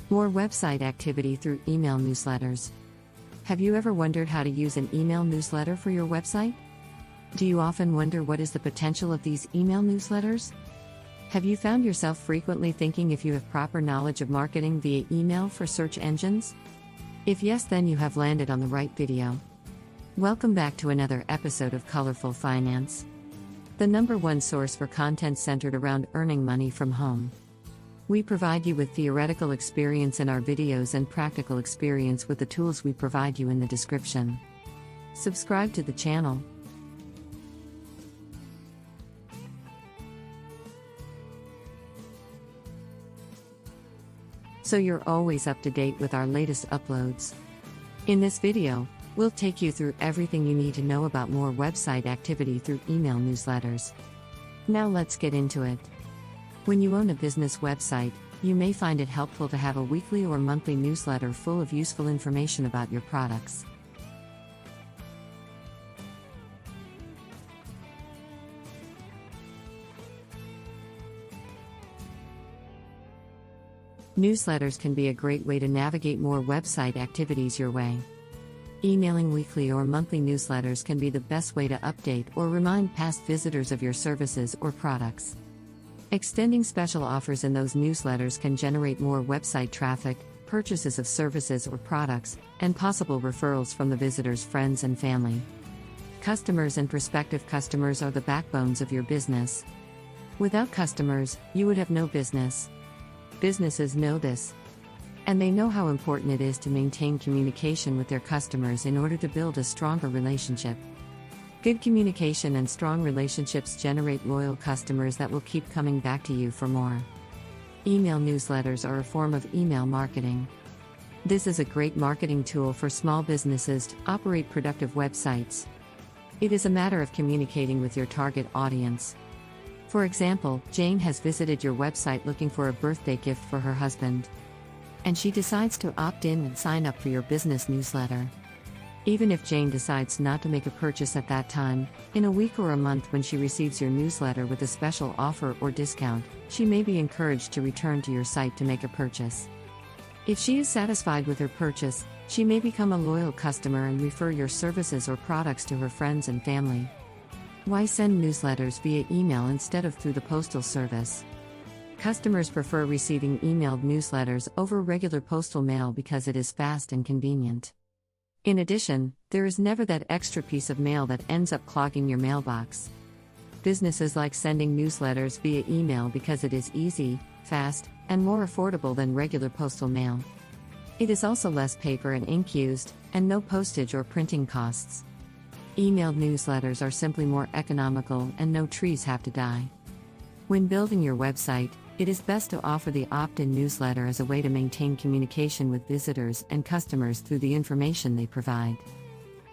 More website activity through email newsletters. Have you ever wondered how to use an email newsletter for your website? Do you often wonder what is the potential of these email newsletters? Have you found yourself frequently thinking if you have proper knowledge of marketing via email for search engines? If yes, then you have landed on the right video. Welcome back to another episode of Colorful Finance, the #1 source for content centered around earning money from home. We provide you with theoretical experience in our videos and practical experience with the tools we provide you in the description. Subscribe to the channel. So you're always up to date with our latest uploads. In this video, we'll take you through everything you need to know about more website activity through email newsletters. Now let's get into it. When you own a business website, you may find it helpful to have a weekly or monthly newsletter full of useful information about your products. Newsletters can be a great way to navigate more website activities your way. Emailing weekly or monthly newsletters can be the best way to update or remind past visitors of your services or products. Extending special offers in those newsletters can generate more website traffic, purchases of services or products, and possible referrals from the visitor's friends and family. Customers and prospective customers are the backbones of your business. Without customers, you would have no business. Businesses know this, and they know how important it is to maintain communication with their customers in order to build a stronger relationship. Good communication and strong relationships generate loyal customers that will keep coming back to you for more. Email newsletters are a form of email marketing. This is a great marketing tool for small businesses to operate productive websites. It is a matter of communicating with your target audience. For example, Jane has visited your website looking for a birthday gift for her husband, and she decides to opt in and sign up for your business newsletter. Even if Jane decides not to make a purchase at that time, in a week or a month when she receives your newsletter with a special offer or discount, she may be encouraged to return to your site to make a purchase. If she is satisfied with her purchase, she may become a loyal customer and refer your services or products to her friends and family. Why send newsletters via email instead of through the postal service? Customers prefer receiving emailed newsletters over regular postal mail because it is fast and convenient. In addition, there is never that extra piece of mail that ends up clogging your mailbox. Businesses like sending newsletters via email because it is easy, fast, and more affordable than regular postal mail. It is also less paper and ink used, and no postage or printing costs. Emailed newsletters are simply more economical and no trees have to die. When building your website, it is best to offer the opt-in newsletter as a way to maintain communication with visitors and customers through the information they provide.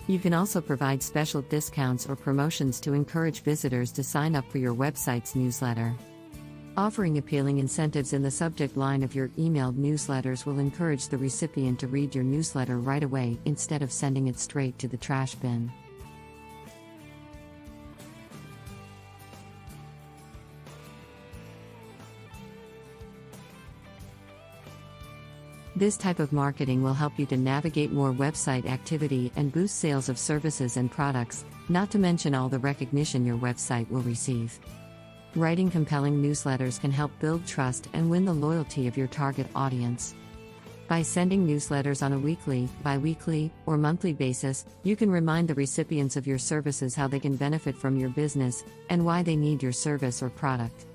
You can also provide special discounts or promotions to encourage visitors to sign up for your website's newsletter. Offering appealing incentives in the subject line of your emailed newsletters will encourage the recipient to read your newsletter right away instead of sending it straight to the trash bin. This type of marketing will help you to navigate more website activity and boost sales of services and products, not to mention all the recognition your website will receive. Writing compelling newsletters can help build trust and win the loyalty of your target audience. By sending newsletters on a weekly, bi-weekly, or monthly basis, you can remind the recipients of your services how they can benefit from your business and why they need your service or product.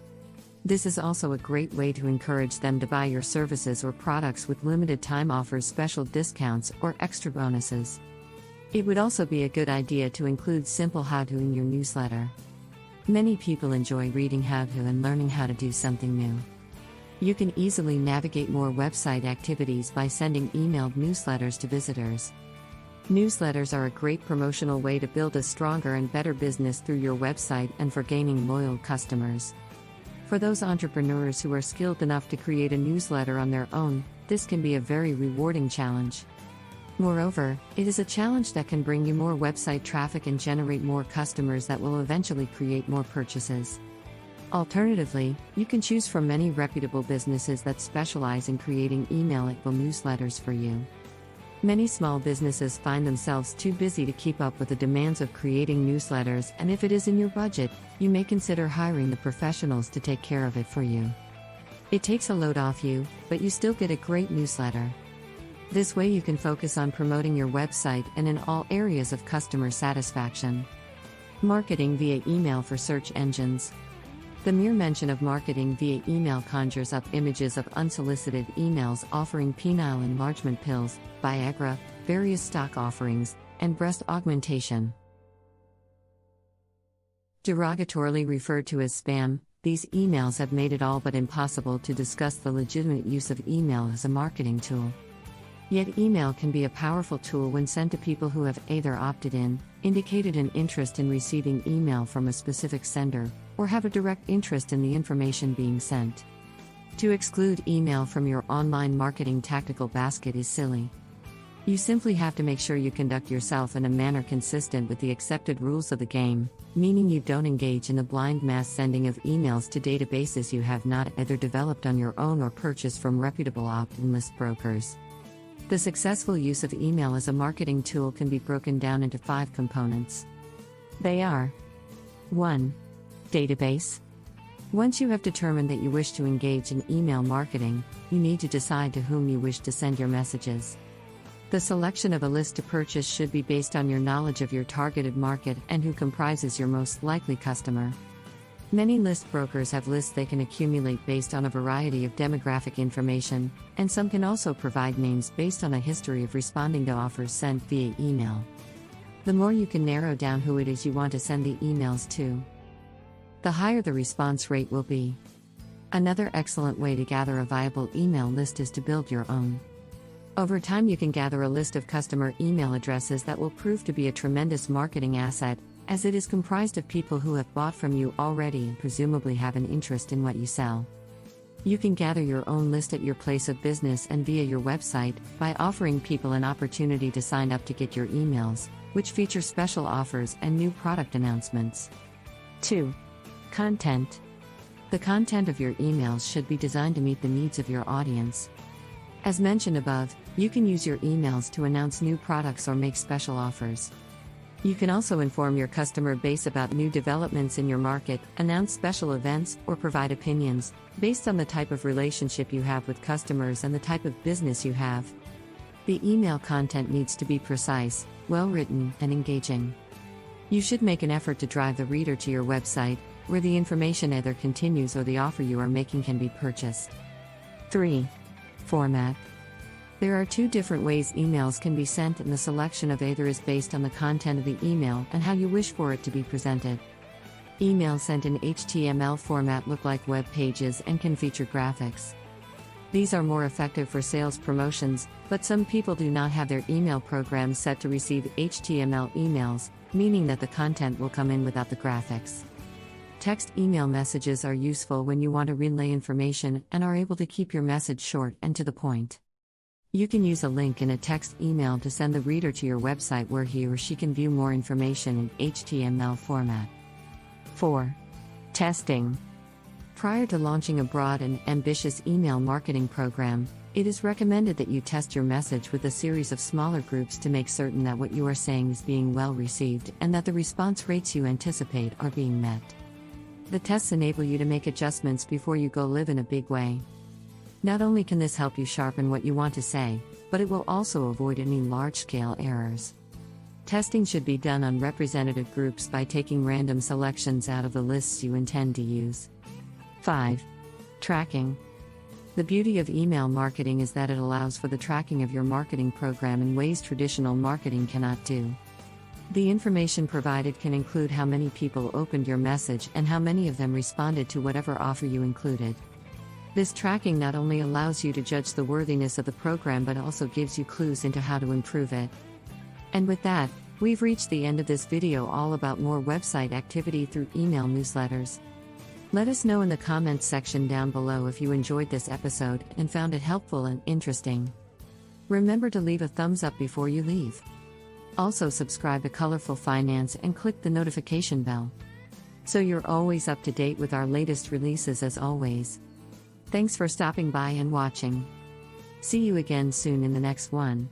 This is also a great way to encourage them to buy your services or products with limited time offers, special discounts, or extra bonuses. It would also be a good idea to include simple how-to in your newsletter. Many people enjoy reading how-to and learning how to do something new. You can easily navigate more website activities by sending emailed newsletters to visitors. Newsletters are a great promotional way to build a stronger and better business through your website and for gaining loyal customers. For those entrepreneurs who are skilled enough to create a newsletter on their own, this can be a very rewarding challenge. Moreover, it is a challenge that can bring you more website traffic and generate more customers that will eventually create more purchases. Alternatively, you can choose from many reputable businesses that specialize in creating email-equal newsletters for you. Many small businesses find themselves too busy to keep up with the demands of creating newsletters, and if it is in your budget, you may consider hiring the professionals to take care of it for you. It takes a load off you, but you still get a great newsletter. This way you can focus on promoting your website and in all areas of customer satisfaction. Marketing via email for search engines. The mere mention of marketing via email conjures up images of unsolicited emails offering penile enlargement pills, Viagra, various stock offerings, and breast augmentation. Derogatorily referred to as spam, these emails have made it all but impossible to discuss the legitimate use of email as a marketing tool. Yet email can be a powerful tool when sent to people who have either opted in, indicated an interest in receiving email from a specific sender, or have a direct interest in the information being sent. To exclude email from your online marketing tactical basket is silly. You simply have to make sure you conduct yourself in a manner consistent with the accepted rules of the game, meaning you don't engage in the blind mass sending of emails to databases you have not either developed on your own or purchased from reputable opt-in list brokers. The successful use of email as a marketing tool can be broken down into 5 components. They are: 1. Database. Once you have determined that you wish to engage in email marketing, you need to decide to whom you wish to send your messages. The selection of a list to purchase should be based on your knowledge of your targeted market and who comprises your most likely customer. Many list brokers have lists they can accumulate based on a variety of demographic information, and some can also provide names based on a history of responding to offers sent via email. The more you can narrow down who it is you want to send the emails to, the higher the response rate will be. Another excellent way to gather a viable email list is to build your own. Over time, you can gather a list of customer email addresses that will prove to be a tremendous marketing asset, as it is comprised of people who have bought from you already and presumably have an interest in what you sell. You can gather your own list at your place of business and via your website by offering people an opportunity to sign up to get your emails, which feature special offers and new product announcements. 2. Content. The content of your emails should be designed to meet the needs of your audience. As mentioned above, you can use your emails to announce new products or make special offers. You can also inform your customer base about new developments in your market, announce special events, or provide opinions, based on the type of relationship you have with customers and the type of business you have. The email content needs to be precise, well-written, and engaging. You should make an effort to drive the reader to your website, where the information either continues or the offer you are making can be purchased. 3. Format. There are 2 different ways emails can be sent, and the selection of either is based on the content of the email and how you wish for it to be presented. Emails sent in HTML format look like web pages and can feature graphics. These are more effective for sales promotions, but some people do not have their email programs set to receive HTML emails, meaning that the content will come in without the graphics. Text email messages are useful when you want to relay information and are able to keep your message short and to the point. You can use a link in a text email to send the reader to your website where he or she can view more information in HTML format. 4. Testing. Prior to launching a broad and ambitious email marketing program, it is recommended that you test your message with a series of smaller groups to make certain that what you are saying is being well received and that the response rates you anticipate are being met. The tests enable you to make adjustments before you go live in a big way. Not only can this help you sharpen what you want to say, but it will also avoid any large-scale errors. Testing should be done on representative groups by taking random selections out of the lists you intend to use. 5. Tracking. The beauty of email marketing is that it allows for the tracking of your marketing program in ways traditional marketing cannot do. The information provided can include how many people opened your message and how many of them responded to whatever offer you included. This tracking not only allows you to judge the worthiness of the program but also gives you clues into how to improve it. And with that, we've reached the end of this video all about more website activity through email newsletters. Let us know in the comments section down below if you enjoyed this episode and found it helpful and interesting. Remember to leave a thumbs up before you leave. Also subscribe to Colorful Finance and click the notification bell. so you're always up to date with our latest releases as always. Thanks for stopping by and watching. See you again soon in the next one.